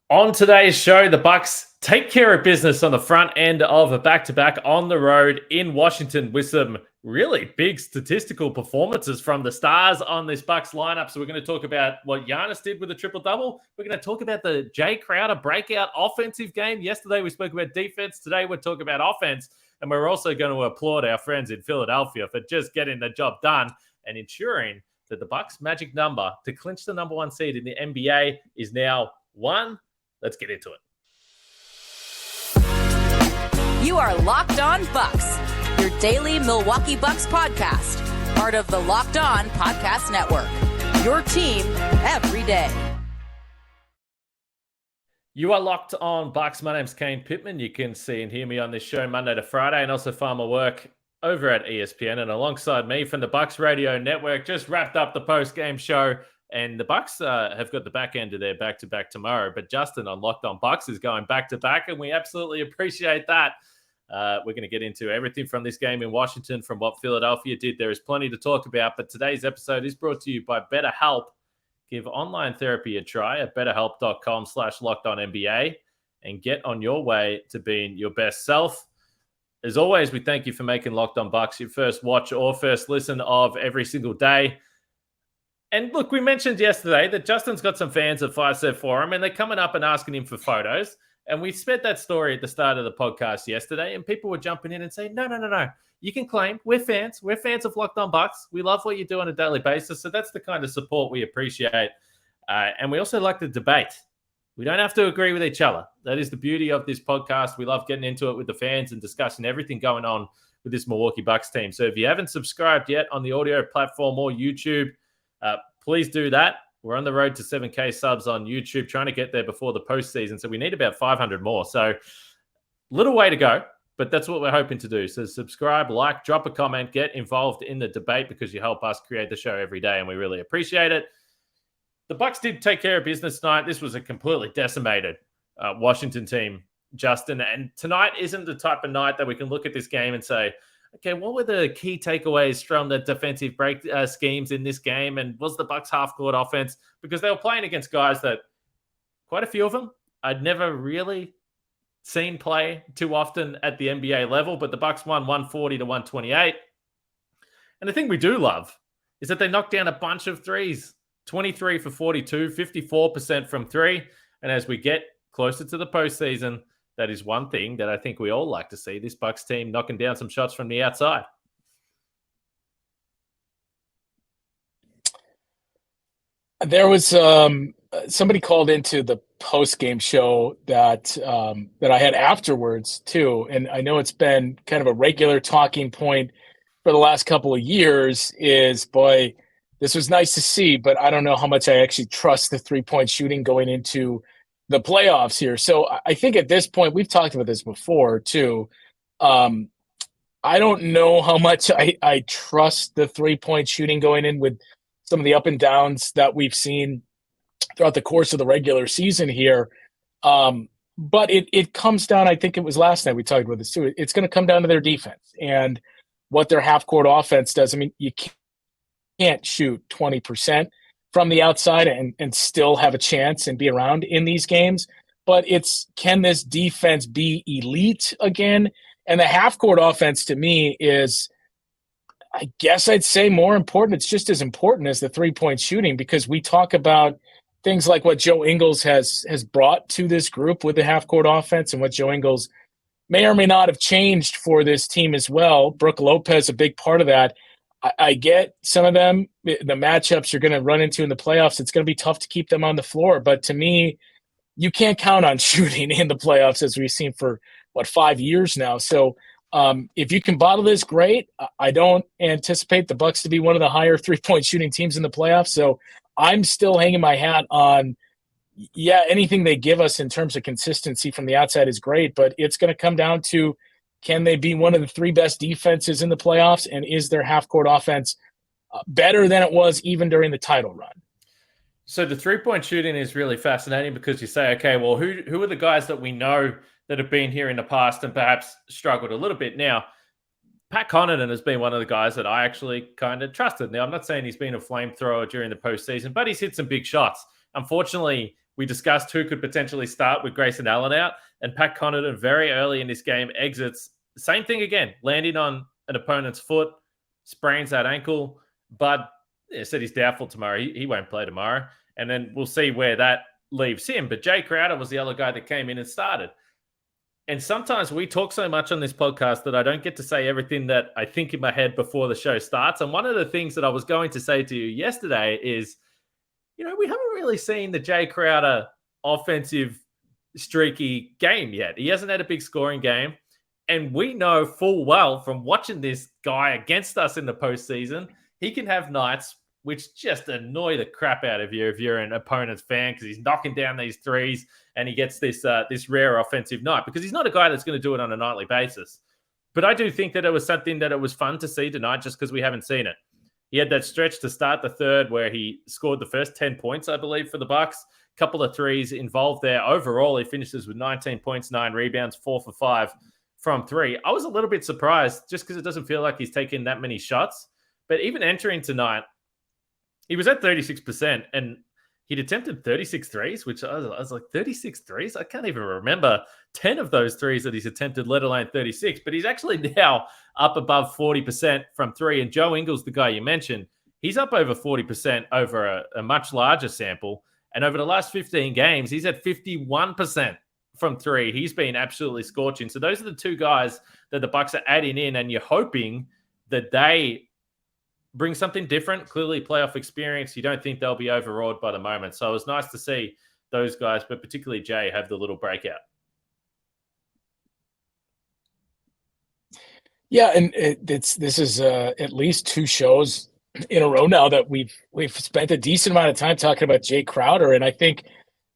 On today's show, the Bucks take care of business on the front end of a back-to-back on the road in Washington with some really big statistical performances from the stars on this Bucks lineup. So we're going to talk about what Giannis did with a triple-double. We're going to talk about the Jae Crowder breakout offensive game. Yesterday we spoke about defense. Today we're talking about offense. And we're also going to applaud our friends in Philadelphia for just getting the job done and ensuring that the Bucks' magic number to clinch the number one seed in the NBA is now 1. Let's get into it. You are Locked On Bucks, your daily Milwaukee Bucks podcast, part of the Locked On Podcast Network, your team every day. You are Locked On Bucks. My name's Kane Pittman. You can see and hear me on this show Monday to Friday and also find my work over at ESPN. And alongside me from the Bucks Radio Network, just wrapped up the post-game show. And the Bucks have got the back end of their back-to-back tomorrow. But Justin on Locked On Bucks is going back-to-back, and we absolutely appreciate that. We're going to get into everything from this game in Washington, from what Philadelphia did. There is plenty to talk about, but today's episode is brought to you by BetterHelp. Give online therapy a try at betterhelp.com/LockedOnNBA and get on your way to being your best self. As always, we thank you for making Locked On Bucks your first watch or first listen of every single day. And look, we mentioned yesterday that Justin's got some fans at 5 Set Forum, and they're coming up and asking him for photos. And we spent that story at the start of the podcast yesterday, and people were jumping in and saying, no. You can claim we're fans. We're fans of Locked On Bucks. We love what you do on a daily basis. So that's the kind of support we appreciate. And we also like to debate. We don't have to agree with each other. That is the beauty of this podcast. We love getting into it with the fans and discussing everything going on with this Milwaukee Bucks team. So if you haven't subscribed yet on the audio platform or YouTube, please do that. We're on the road to 7K subs on YouTube, trying to get there before the postseason. So we need about 500 more. So little way to go, but that's what we're hoping to do. So subscribe, like, drop a comment, get involved in the debate because you help us create the show every day, and we really appreciate it. The Bucks did take care of business tonight. This was a completely decimated Washington team, Justin. And tonight isn't the type of night that we can look at this game and say, okay, what were the key takeaways from the defensive break schemes in this game? And was the Bucks half-court offense? Because they were playing against guys that, quite a few of them, I'd never really seen play too often at the NBA level. But the Bucks won 140-128. And the thing we do love is that they knocked down a bunch of threes. 23 for 42, 54% from three. And as we get closer to the postseason, that is one thing that I think we all like to see, this Bucks team knocking down some shots from the outside. There was somebody called into the post-game show that I had afterwards too, and I know it's been kind of a regular talking point for the last couple of years is, boy, this was nice to see, but I don't know how much I actually trust the three-point shooting going into the playoffs here. So I think at this point, we've talked about this before too. I don't know how much I trust the three-point shooting going in with some of the up and downs that we've seen throughout the course of the regular season here. But it comes down, I think it was last night we talked about this too. It's going to come down to their defense and what their half-court offense does. I mean, you can't shoot 20% from the outside and still have a chance and be around in these games. But it's, can this defense be elite again? And the half-court offense to me is, I guess I'd say more important. It's just as important as the three-point shooting because we talk about things like what Joe Ingles has brought to this group with the half-court offense and what Joe Ingles may or may not have changed for this team as well. Brook Lopez, a big part of that. I get some of them, the matchups you're going to run into in the playoffs. It's going to be tough to keep them on the floor. But to me, you can't count on shooting in the playoffs as we've seen for, 5 years now. So if you can bottle this, great. I don't anticipate the Bucks to be one of the higher three-point shooting teams in the playoffs. So I'm still hanging my hat on, anything they give us in terms of consistency from the outside is great. But it's going to come down to, can they be one of the three best defenses in the playoffs? And is their half-court offense better than it was even during the title run? So the three-point shooting is really fascinating because you say, okay, well, who are the guys that we know that have been here in the past and perhaps struggled a little bit? Now, Pat Connaughton has been one of the guys that I actually kind of trusted. Now, I'm not saying he's been a flamethrower during the postseason, but he's hit some big shots. Unfortunately, We discussed who could potentially start with Grayson Allen out, and Pat Connaughton very early in this game exits. Same thing again, landing on an opponent's foot, sprains that ankle, but said he's doubtful tomorrow. He won't play tomorrow, and then we'll see where that leaves him. But Jae Crowder was the other guy that came in and started. And sometimes we talk so much on this podcast that I don't get to say everything that I think in my head before the show starts. And one of the things that I was going to say to you yesterday is, we haven't really seen the Jae Crowder offensive streaky game yet. He hasn't had a big scoring game. And we know full well from watching this guy against us in the postseason, he can have nights which just annoy the crap out of you if you're an opponent's fan, because he's knocking down these threes and he gets this rare offensive night, because he's not a guy that's going to do it on a nightly basis. But I do think that it was something that it was fun to see tonight just because we haven't seen it. He had that stretch to start the third where he scored the first 10 points, I believe, for the Bucks. A couple of threes involved there. Overall, he finishes with 19 points, 9 rebounds, 4 for 5 from 3. I was a little bit surprised just because it doesn't feel like he's taken that many shots. But even entering tonight, he was at 36%, and he'd attempted 36 threes, which I was like, 36 threes? I can't even remember 10 of those threes that he's attempted, let alone 36. But he's actually now up above 40% from 3. And Joe Ingles, the guy you mentioned, he's up over 40% over a much larger sample. And over the last 15 games, he's at 51% from 3. He's been absolutely scorching. So those are the two guys that the Bucks are adding in, and you're hoping that they bring something different. Clearly playoff experience. You don't think they'll be overawed by the moment. So it was nice to see those guys, but particularly Jay, have the little breakout. Yeah, and this is at least 2 shows in a row now that we've spent a decent amount of time talking about Jae Crowder, and I think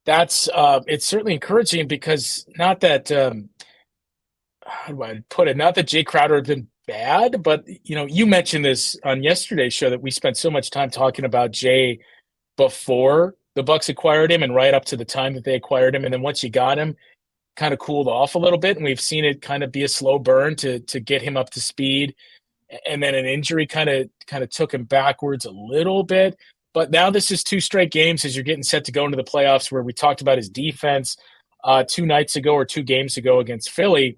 that's it's certainly encouraging, because not that how do I put it? Not that Jae Crowder had been bad, but you mentioned this on yesterday's show that we spent so much time talking about Jay before the Bucks acquired him and right up to the time that they acquired him, and then once you got him, kind of cooled off a little bit, and we've seen it kind of be a slow burn to get him up to speed, and then an injury kind of took him backwards a little bit. But now this is 2 straight games as you're getting set to go into the playoffs, where we talked about his defense 2 nights ago or 2 games ago against Philly.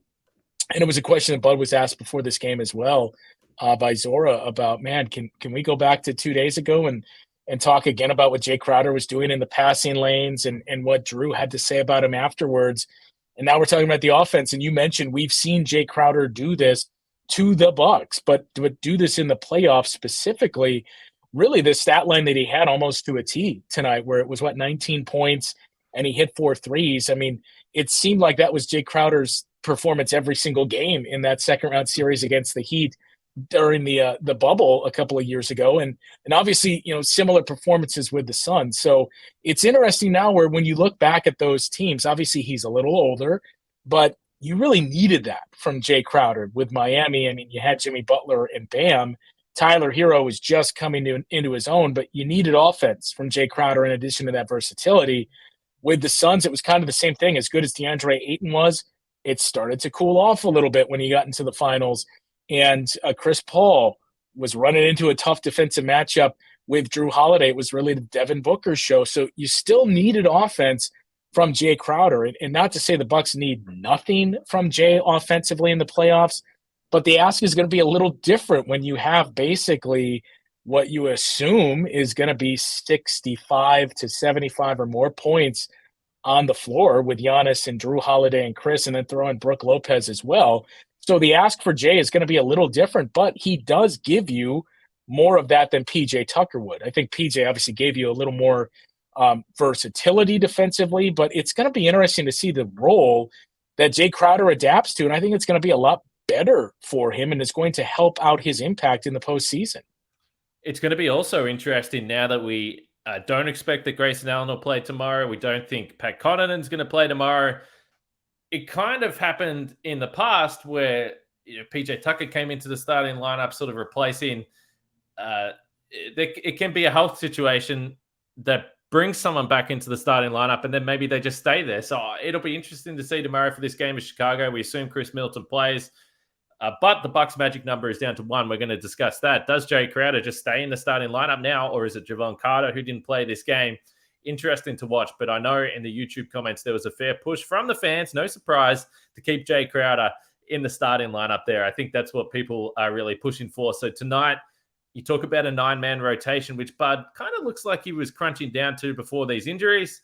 And it was a question that Bud was asked before this game as well by Zora about, man, can we go back to 2 days ago and talk again about what Jae Crowder was doing in the passing lanes and what Drew had to say about him afterwards. And now we're talking about the offense. And you mentioned we've seen Jae Crowder do this to the Bucks, but do this in the playoffs specifically. Really, the stat line that he had almost to a T tonight, where it was 19 points and he hit 4 threes. I mean, it seemed like that was Jae Crowder's performance every single game in that second round series against the Heat during the bubble a couple of years ago, and obviously similar performances with the Suns. So it's interesting now where when you look back at those teams, obviously he's a little older, but you really needed that from Jae Crowder with Miami. I mean, you had Jimmy Butler and Bam. Tyler Hero was just coming into his own, but you needed offense from Jae Crowder in addition to that versatility. With the Suns, it was kind of the same thing. As good as DeAndre Ayton was, it started to cool off a little bit when he got into the finals. And Chris Paul was running into a tough defensive matchup with Drew Holiday. It was really the Devin Booker show. So you still needed offense from Jae Crowder. And not to say the Bucks need nothing from Jae offensively in the playoffs, but the ask is going to be a little different when you have basically what you assume is going to be 65 to 75 or more points on the floor with Giannis and Drew Holiday and Chris, and then throw in Brook Lopez as well. So the ask for Jay is going to be a little different, but he does give you more of that than PJ Tucker would. I think PJ obviously gave you a little more versatility defensively, but it's going to be interesting to see the role that Jae Crowder adapts to, and I think it's going to be a lot better for him, and it's going to help out his impact in the postseason. It's going to be also interesting now that we don't expect that Grayson Allen will play tomorrow. We don't think Pat Connaughton's going to play tomorrow. It kind of happened in the past where PJ Tucker came into the starting lineup, sort of replacing. It can be a health situation that brings someone back into the starting lineup, and then maybe they just stay there. So it'll be interesting to see tomorrow for this game in Chicago. We assume Chris Middleton plays, but the Bucks' magic number is down to 1. We're going to discuss that. Does Jae Crowder just stay in the starting lineup now, or is it Javon Carter, who didn't play this game, interesting to watch. But I know in the YouTube comments there was a fair push from the fans, no surprise, to keep Jae Crowder in the starting lineup there. I think that's what people are really pushing for. So tonight, you talk about a 9-man rotation, which Bud kind of looks like he was crunching down to before these injuries.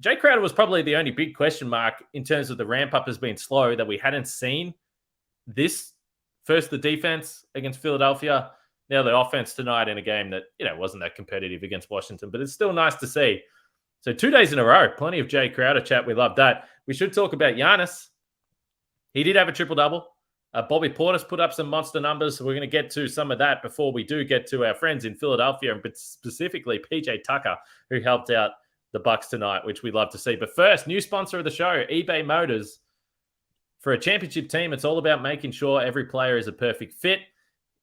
Jae Crowder was probably the only big question mark in terms of the ramp-up has been slow that we hadn't seen this. First, the defense against Philadelphia. Now the offense tonight in a game that, wasn't that competitive against Washington, but it's still nice to see. So 2 days in a row, plenty of Jae Crowder chat. We love that. We should talk about Giannis. He did have a triple-double. Bobby Portis put up some monster numbers, so we're going to get to some of that before we do get to our friends in Philadelphia, and specifically PJ Tucker, who helped out the Bucks tonight, which we love to see. But first, new sponsor of the show, eBay Motors. For a championship team, it's all about making sure every player is a perfect fit.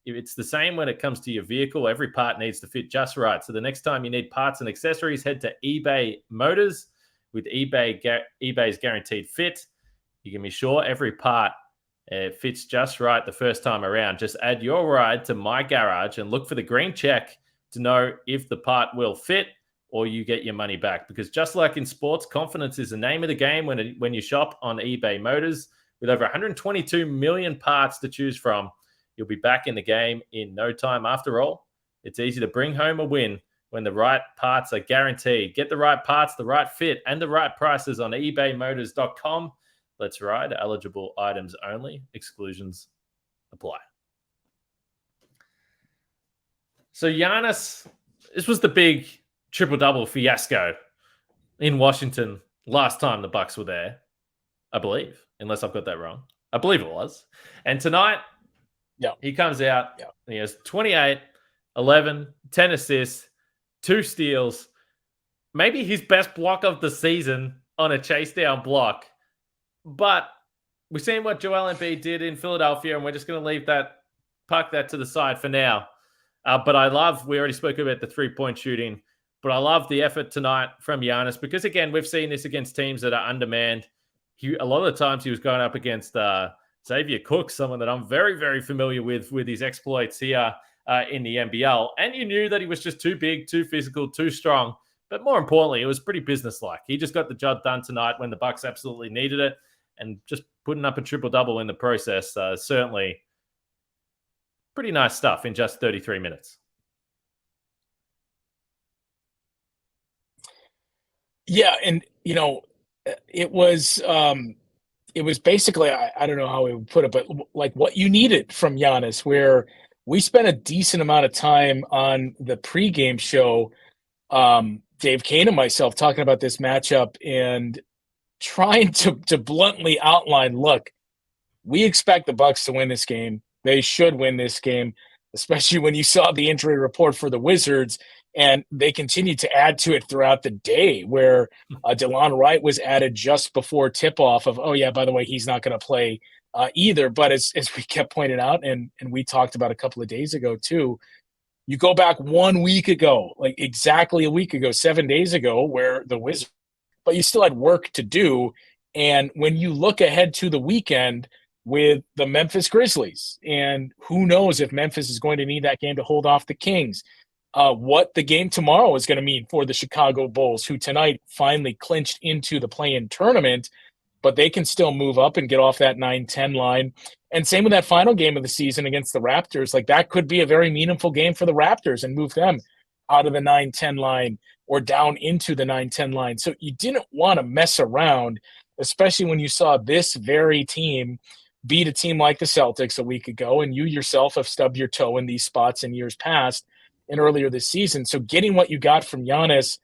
It's the same when it comes to your vehicle. Every part needs to fit just right. So the next time you need parts and accessories, head to eBay Motors. With eBay's guaranteed fit, you can be sure every part fits just right the first time around. Just add your ride to My Garage and look for the green check to know if the part will fit or you get your money back. Because just like in sports, confidence is the name of the game when you shop on eBay Motors. With over 122 million parts to choose from, you'll be back in the game in no time. After all, it's easy to bring home a win when the right parts are guaranteed. Get the right parts, the right fit, and the right prices on ebaymotors.com. Let's ride. Eligible items only. Exclusions apply. So Giannis, this was the big triple-double fiasco in Washington last time the Bucks were there, I believe, unless I've got that wrong. I believe it was. And tonight, he comes out, and he has 28, 11, 10 assists, 2 steals, maybe his best block of the season on a chase down block. But we've seen what Joel Embiid did in Philadelphia, and we're just going to park that to the side for now. But we already spoke about the 3-point shooting, but I love the effort tonight from Giannis because, again, we've seen this against teams that are undermanned. A lot of the times he was going up against Xavier Cook, someone that I'm very, very familiar with his exploits here in the NBL. And you knew that he was just too big, too physical, too strong. But more importantly, it was pretty businesslike. He just got the job done tonight when the Bucks absolutely needed it. And just putting up a triple-double in the process, certainly pretty nice stuff in just 33 minutes. Yeah, and, it was basically, I don't know how we would put it, but like what you needed from Giannis, where we spent a decent amount of time on the pregame show, Dave Kane and myself talking about this matchup and trying to bluntly outline, look, we expect the Bucks to win this game. They should win this game, especially when you saw the injury report for the Wizards. And they continued to add to it throughout the day, where DeLon Wright was added just before tip-off of, oh, yeah, by the way, he's not going to play either. But as we kept pointing out, and we talked about a couple of days ago too, you go back 1 week ago, like exactly a week ago, 7 days ago, where the Wizards, but you still had work to do. And when you look ahead to the weekend with the Memphis Grizzlies, and who knows if Memphis is going to need that game to hold off the Kings, what the game tomorrow is going to mean for the Chicago Bulls, who tonight finally clinched into the play-in tournament, but they can still move up and get off that 9-10 line. And same with that final game of the season against the Raptors. Like, that could be a very meaningful game for the Raptors and move them out of the 9-10 line or down into the 9-10 line. So you didn't want to mess around, especially when you saw this very team beat a team like the Celtics a week ago, and you yourself have stubbed your toe in these spots in years past and earlier this season. So getting what you got from Giannis,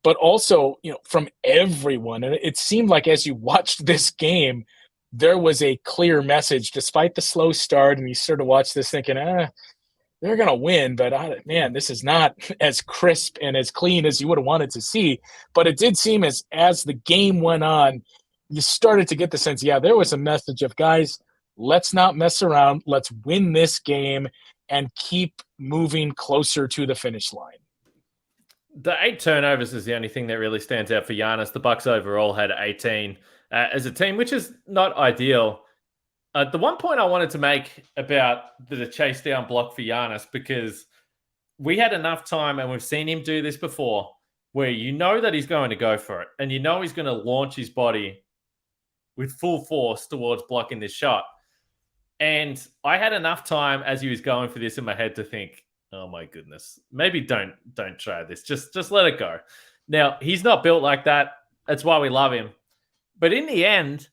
but also, from everyone. And it seemed like as you watched this game, there was a clear message, despite the slow start. And you sort of watched this thinking, they're going to win, but man, this is not as crisp and as clean as you would have wanted to see. But it did seem as the game went on, you started to get the sense, there was a message of, guys, let's not mess around. Let's win this game and keep moving closer to the finish line. The 8 turnovers is the only thing that really stands out for Giannis. The Bucks overall had 18 as a team, which is not ideal. The one point I wanted to make about the chase down block for Giannis, because we had enough time, and we've seen him do this before, where you know that he's going to go for it and you know he's going to launch his body with full force towards blocking this shot. And I had enough time as he was going for this in my head to think, oh my goodness, maybe don't try this. Just let it go. Now, he's not built like that. That's why we love him. But in the end,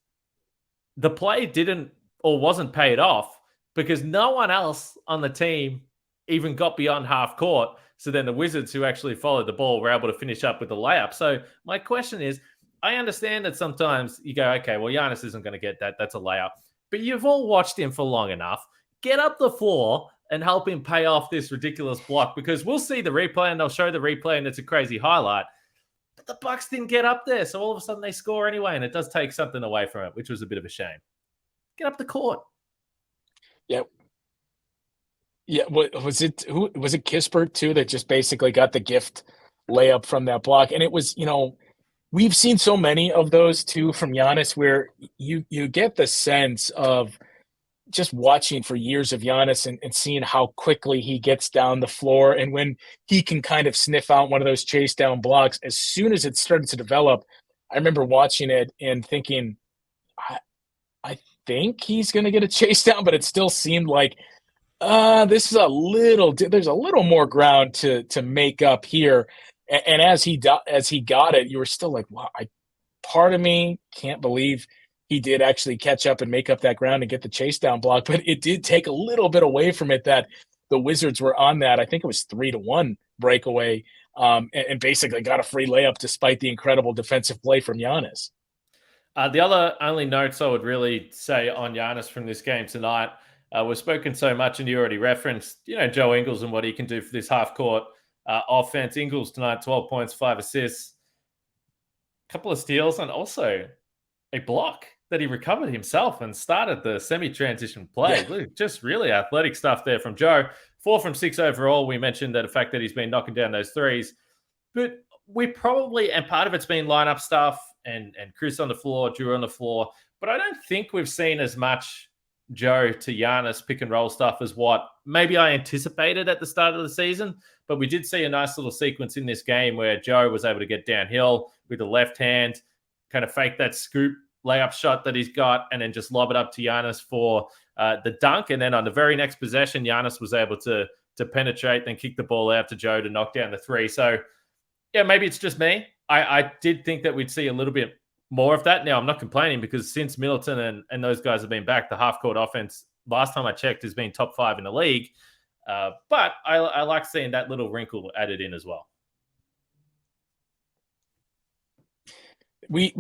the play didn't or wasn't paid off because no one else on the team even got beyond half court. So then the Wizards, who actually followed the ball, were able to finish up with the layup. So my question is, I understand that sometimes you go, okay, well, Giannis isn't going to get that. That's a layup. But you've all watched him for long enough. Get up the floor and help him pay off this ridiculous block, because we'll see the replay and they'll show the replay and it's a crazy highlight. But the Bucks didn't get up there. So all of a sudden they score anyway. And it does take something away from it, which was a bit of a shame. Get up the court. Yeah. Yeah. Was it Kispert too that just basically got the gift layup from that block? And it was, we've seen so many of those too from Giannis where you get the sense of just watching for years of Giannis and seeing how quickly he gets down the floor. And when he can kind of sniff out one of those chase down blocks, as soon as it started to develop, I remember watching it and thinking, I think he's going to get a chase down, but it still seemed like this is there's a little more ground to make up here. And as he got it, you were still like, wow, part of me can't believe he did actually catch up and make up that ground and get the chase down block. But it did take a little bit away from it that the Wizards were on that. I think it was 3-1 breakaway and basically got a free layup despite the incredible defensive play from Giannis. The only notes I would really say on Giannis from this game tonight, we've spoken so much and you already referenced, Joe Ingles and what he can do for this half-court offense. Ingles tonight, 12 points, 5 assists, a couple of steals, and also a block that he recovered himself and started the semi-transition play. Yeah. Just really athletic stuff there from Joe. 4 from 6 overall. We mentioned that the fact that he's been knocking down those threes. But we probably, and part of it's been lineup stuff and Chris on the floor, Drew on the floor. But I don't think we've seen as much Joe to Giannis pick and roll stuff as what maybe I anticipated at the start of the season. But we did see a nice little sequence in this game where Joe was able to get downhill with the left hand, kind of fake that scoop layup shot that he's got, and then just lob it up to Giannis for the dunk. And then on the very next possession, Giannis was able to penetrate, then kick the ball out to Joe to knock down the three. So, yeah, maybe it's just me. I did think that we'd see a little bit more of that. Now, I'm not complaining because since Middleton and those guys have been back, the half-court offense, last time I checked, has been top 5 in the league. But I like seeing that little wrinkle added in as well. We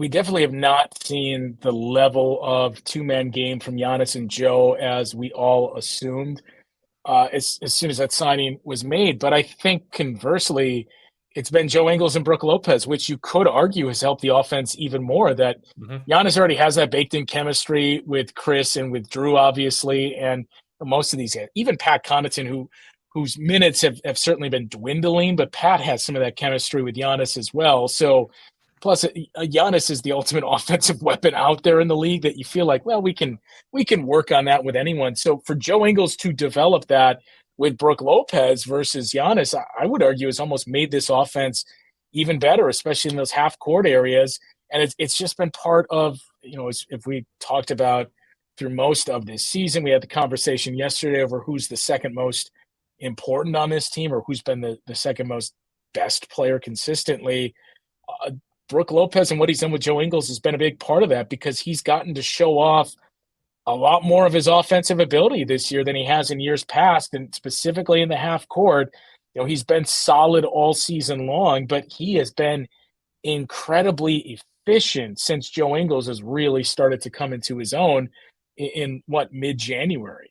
definitely have not seen the level of two-man game from Giannis and Joe as we all assumed as soon as that signing was made. But I think conversely, it's been Joe Ingles and Brook Lopez, which you could argue has helped the offense even more. That Giannis already has that baked-in chemistry with Chris and with Drew, obviously, and most of these, even Pat Connaughton, whose minutes have certainly been dwindling, but Pat has some of that chemistry with Giannis as well. So plus, Giannis is the ultimate offensive weapon out there in the league that you feel like, well, we can work on that with anyone. So for Joe Ingles to develop that with Brook Lopez versus Giannis, I would argue has almost made this offense even better, especially in those half-court areas. And it's just been part of, if we talked about through most of this season, we had the conversation yesterday over who's the second most important on this team or who's been the second most best player consistently. Brook Lopez and what he's done with Joe Ingles has been a big part of that because he's gotten to show off a lot more of his offensive ability this year than he has in years past, and specifically in the half court. He's been solid all season long, but he has been incredibly efficient since Joe Ingles has really started to come into his own in mid-January.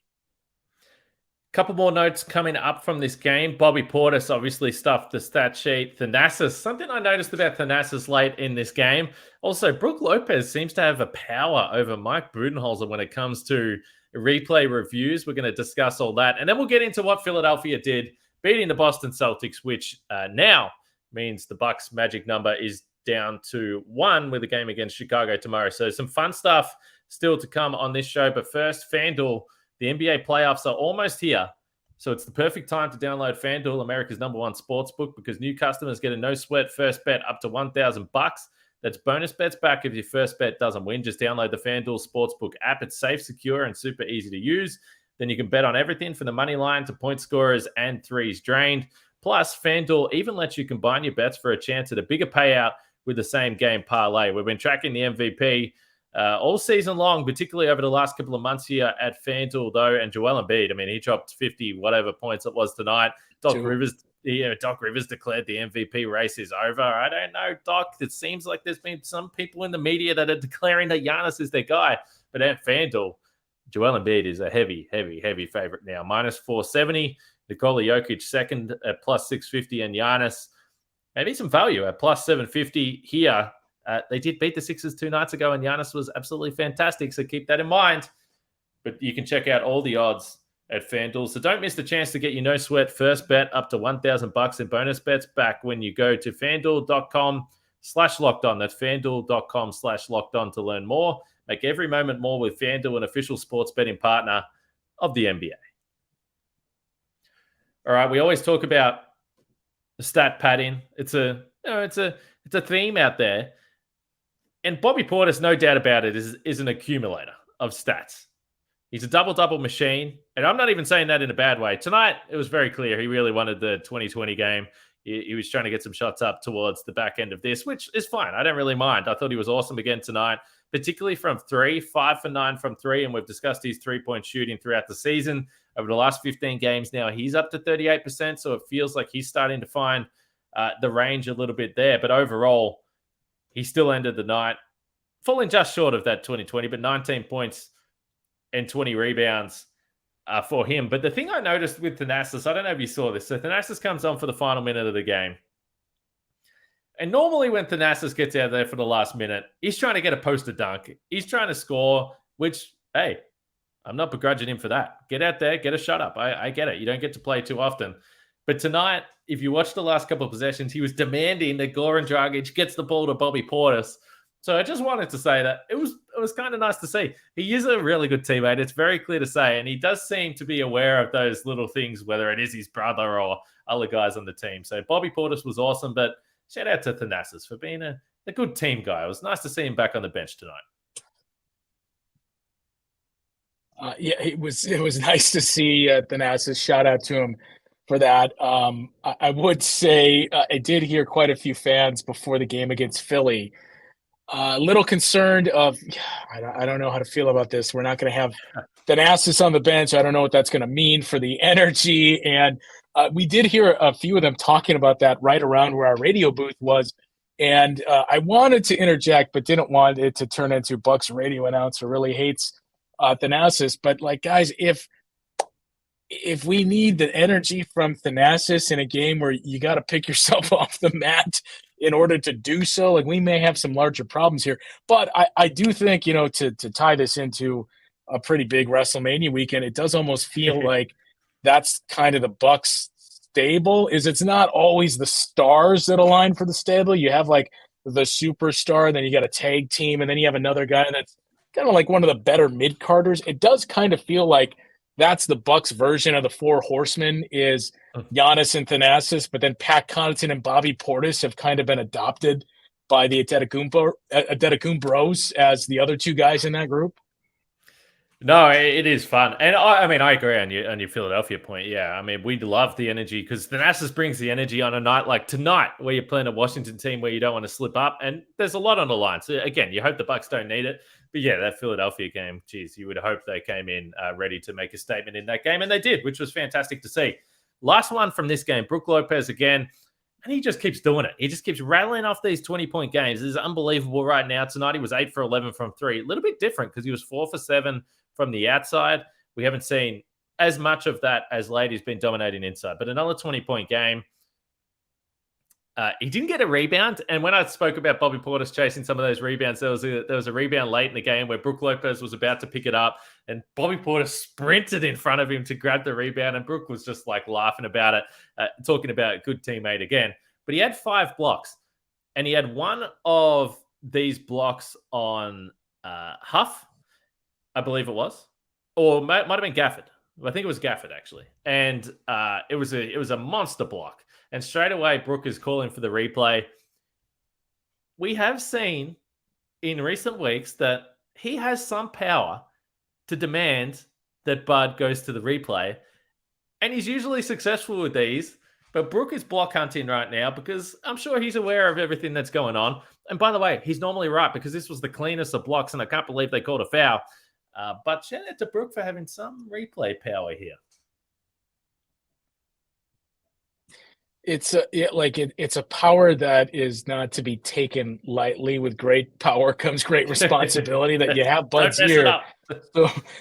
Couple more notes coming up from this game. Bobby Portis obviously stuffed the stat sheet. Thanasis, something I noticed about Thanasis late in this game. Also, Brook Lopez seems to have a power over Mike Budenholzer when it comes to replay reviews. We're going to discuss all that. And then we'll get into what Philadelphia did, beating the Boston Celtics, which now means the Bucks' magic number is down to 1 with a game against Chicago tomorrow. So some fun stuff still to come on this show. But first, FanDuel. The NBA playoffs are almost here, So it's the perfect time to download FanDuel, America's #1 sportsbook, because new customers get a no-sweat first bet up to $1,000. That's bonus bets back if your first bet doesn't win. Just download the FanDuel Sportsbook app. It's safe, secure, and super easy to use. Then you can bet on everything from the money line to point scorers and threes drained. Plus, FanDuel even lets you combine your bets for a chance at a bigger payout with the same game parlay. We've been tracking the MVP all season long, particularly over the last couple of months here at FanDuel, though. And Joel Embiid, I mean, he dropped 50 whatever points it was tonight. Doc Rivers declared the MVP race is over. I don't know, Doc. It seems like there's been some people in the media that are declaring that Giannis is their guy. But at FanDuel, Joel Embiid is a heavy favorite now. Minus 470. Nikola Jokic second at plus 650. And Giannis, maybe some value at plus 750 here. They did beat the Sixers 2 nights ago, and Giannis was absolutely fantastic. So keep that in mind. But you can check out all the odds at FanDuel. So don't miss the chance to get your no-sweat first bet up to $1,000 in bonus bets back when you go to FanDuel.com/lockedon. That's FanDuel.com/lockedon to learn more. Make every moment more with FanDuel, an official sports betting partner of the NBA. All right, we always talk about the stat padding. It's a theme out there. And Bobby Portis, no doubt about it, is an accumulator of stats. He's a double-double machine, and I'm not even saying that in a bad way. Tonight, it was very clear he really wanted the 2020 game. He was trying to get some shots up towards the back end of this, which is fine. I don't really mind. I thought he was awesome again tonight, particularly from three, 5 for 9 from three, and we've discussed his three-point shooting throughout the season. Over the last 15 games now, he's up to 38%, so it feels like he's starting to find the range a little bit there. But overall, he still ended the night falling just short of that 2020, but 19 points and 20 rebounds for him. But the thing I noticed with Thanasis, I don't know if you saw this. So Thanasis comes on for the final minute of the game. And normally when Thanasis gets out there for the last minute, he's trying to get a poster dunk. He's trying to score, which, hey, I'm not begrudging him for that. Get out there, get a shot up. I get it. You don't get to play too often. But tonight, if you watch the last couple of possessions, he was demanding that Goran Dragic gets the ball to Bobby Portis. So I just wanted to say that it was kind of nice to see. He is a really good teammate. It's very clear to say, and he does seem to be aware of those little things, whether it is his brother or other guys on the team. So Bobby Portis was awesome, but shout out to Thanasis for being a good team guy. It was nice to see him back on the bench tonight. It was nice to see Thanasis. Shout out to him for that. I would say I did hear quite a few fans before the game against Philly. A little concerned of, I don't know how to feel about this. We're not going to have Thanasis on the bench. I don't know what that's going to mean for the energy. And we did hear a few of them talking about that right around where our radio booth was. And I wanted to interject, but didn't want it to turn into Buck's radio announcer really hates Thanasis. But like, guys, if we need the energy from Thanasis in a game where you got to pick yourself off the mat in order to do so, like, we may have some larger problems here. But I do think, to tie this into a pretty big WrestleMania weekend, it does almost feel like that's kind of the Bucks stable. It's not always the stars that align for the stable. You have like the superstar, then you got a tag team, and then you have another guy that's kind of like one of the better mid-carders. It does kind of feel like that's the Bucks version of the Four Horsemen is Giannis and Thanasis, but then Pat Connaughton and Bobby Portis have kind of been adopted by the Antetokounmpos as the other two guys in that group. No, it is fun. And I mean, I agree on your Philadelphia point. Yeah, I mean, we love the energy because Thanasis brings the energy on a night like tonight where you're playing a Washington team where you don't want to slip up. And there's a lot on the line. So again, you hope the Bucks don't need it. But yeah, that Philadelphia game, geez, you would hope they came in ready to make a statement in that game. And they did, which was fantastic to see. Last one from this game, Brook Lopez again. And he just keeps doing it. He just keeps rattling off these 20-point games. This is unbelievable right now. Tonight, he was 8 for 11 from three. A little bit different because he was 4 for 7 from the outside. We haven't seen as much of that as late. He's been dominating inside. But another 20-point game. He didn't get a rebound. And when I spoke about Bobby Portis chasing some of those rebounds, there was a rebound late in the game where Brook Lopez was about to pick it up. And Bobby Portis sprinted in front of him to grab the rebound. And Brook was just like laughing about it, talking about a good teammate again. But he had 5 blocks. And he had one of these blocks on Huff, I believe it was. Or might have been Gafford. I think it was Gafford actually, and it was a monster block. And straight away, Brook is calling for the replay. We have seen in recent weeks that he has some power to demand that Bud goes to the replay, and he's usually successful with these. But Brook is block hunting right now because I'm sure he's aware of everything that's going on. And by the way, he's normally right because this was the cleanest of blocks, and I can't believe they called a foul. But shout out to Brook for having some replay power here. It's a power that is not to be taken lightly. With great power comes great responsibility. That you have Bud's here.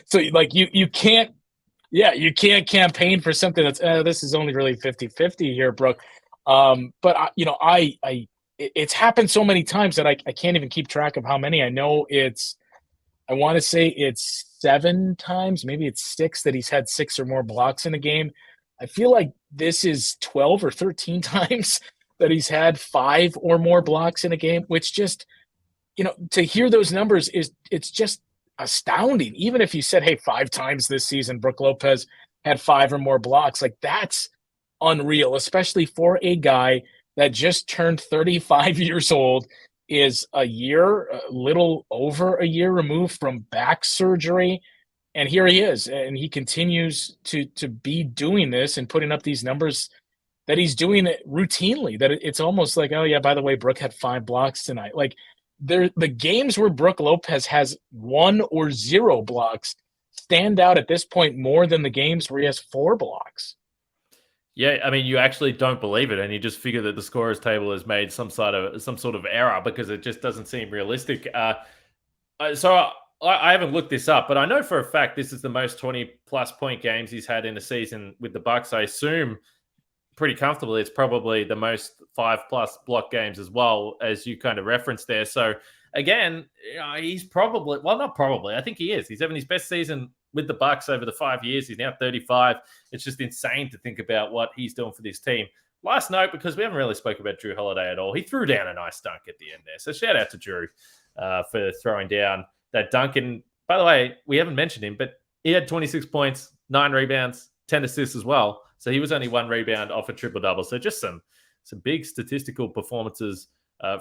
So like you can't campaign for something that's this is only really 50-50 here, Brooke. But it's happened so many times that I can't even keep track of how many. I know I want to say it's 7 times, maybe it's 6 that he's had 6 or more blocks in a game. I feel like this is 12 or 13 times that he's had 5 or more blocks in a game, which just, to hear those numbers it's just astounding. Even if you said, hey, 5 times this season, Brook Lopez had 5 or more blocks, like that's unreal, especially for a guy that just turned 35 years old, is a little over a year removed from back surgery. And here he is, and he continues to be doing this and putting up these numbers that he's doing it routinely, that it's almost like, oh yeah, by the way, Brook had 5 blocks tonight. Like the games where Brook Lopez has 1 or 0 blocks stand out at this point more than the games where he has 4 blocks. Yeah, I mean, you actually don't believe it, and you just figure that the scorer's table has made some sort of error because it just doesn't seem realistic. So I haven't looked this up, but I know for a fact this is the most 20-plus point games he's had in a season with the Bucks. I assume pretty comfortably it's probably the most 5-plus block games as well, as you kind of referenced there. So again, he's probably, well, not probably, I think he is. He's having his best season with the Bucks over the 5 years. He's now 35. It's just insane to think about what he's doing for this team. Last note, because we haven't really spoken about Drew Holiday at all, he threw down a nice dunk at the end there. So shout out to Drew for throwing down that dunk. And by the way, we haven't mentioned him, but he had 26 points, 9 rebounds, 10 assists as well. So he was only 1 rebound off a triple-double. So just some big statistical performances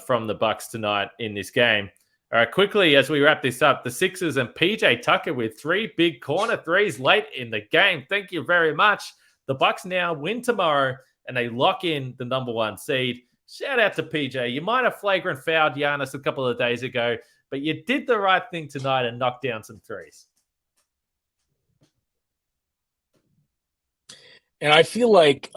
from the Bucks tonight in this game. All right, quickly as we wrap this up, the Sixers and PJ Tucker with 3 big corner threes late in the game. Thank you very much. The Bucks now win tomorrow, and they lock in the number 1 seed. Shout out to PJ. You might have flagrant fouled Giannis a couple of days ago, but you did the right thing tonight and knocked down some threes. And I feel like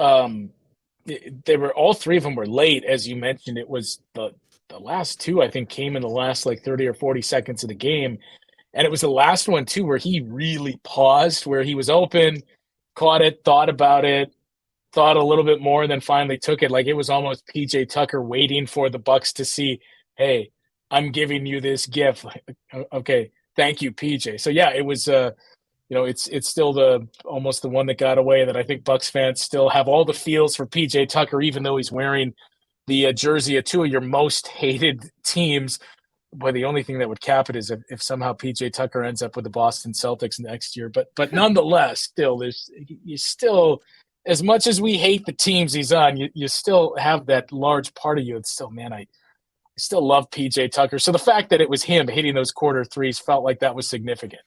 they were, all 3 of them were late, as you mentioned. It was the last 2, I think, came in the last like 30 or 40 seconds of the game. And it was the last one too, where he really paused, where he was open, caught it, thought about it, thought a little bit more, and then finally took it. Like it was almost PJ Tucker waiting for the Bucks to see, hey, I'm giving you this gift. Okay, thank you, PJ. So yeah, it was it's still almost the one that got away, that I think Bucks fans still have all the feels for PJ Tucker, even though he's wearing the jersey of 2 of your most hated teams. Boy, the only thing that would cap it is if somehow PJ Tucker ends up with the Boston Celtics next year. But nonetheless, still, you still, as much as we hate the teams he's on, you still have that large part of you. It's still, man, I still love PJ Tucker. So the fact that it was him hitting those quarter threes felt like that was significant.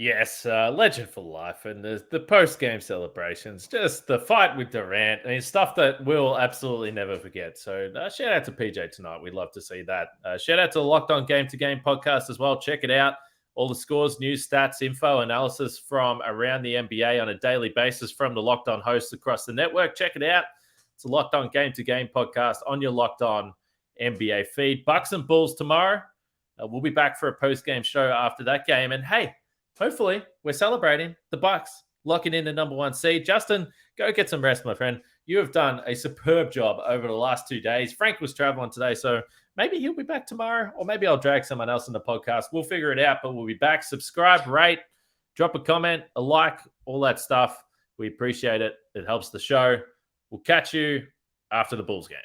Yes, legend for life. And the post-game celebrations, just the fight with Durant, I mean, stuff that we'll absolutely never forget. So shout out to PJ tonight. We'd love to see that. Shout out to the Locked On Game to Game podcast as well. Check it out. All the scores, news, stats, info, analysis from around the NBA on a daily basis from the Locked On hosts across the network. Check it out. It's a Locked On Game to Game podcast on your Locked On NBA feed. Bucks and Bulls tomorrow. We'll be back for a post-game show after that game. And hey, hopefully we're celebrating the Bucks locking in the number 1 seed. Justin, go get some rest, my friend. You have done a superb job over the last 2 days. Frank was traveling today, so maybe he'll be back tomorrow, or maybe I'll drag someone else in the podcast. We'll figure it out, but we'll be back. Subscribe, rate, drop a comment, a like, all that stuff. We appreciate it. It helps the show. We'll catch you after the Bulls game.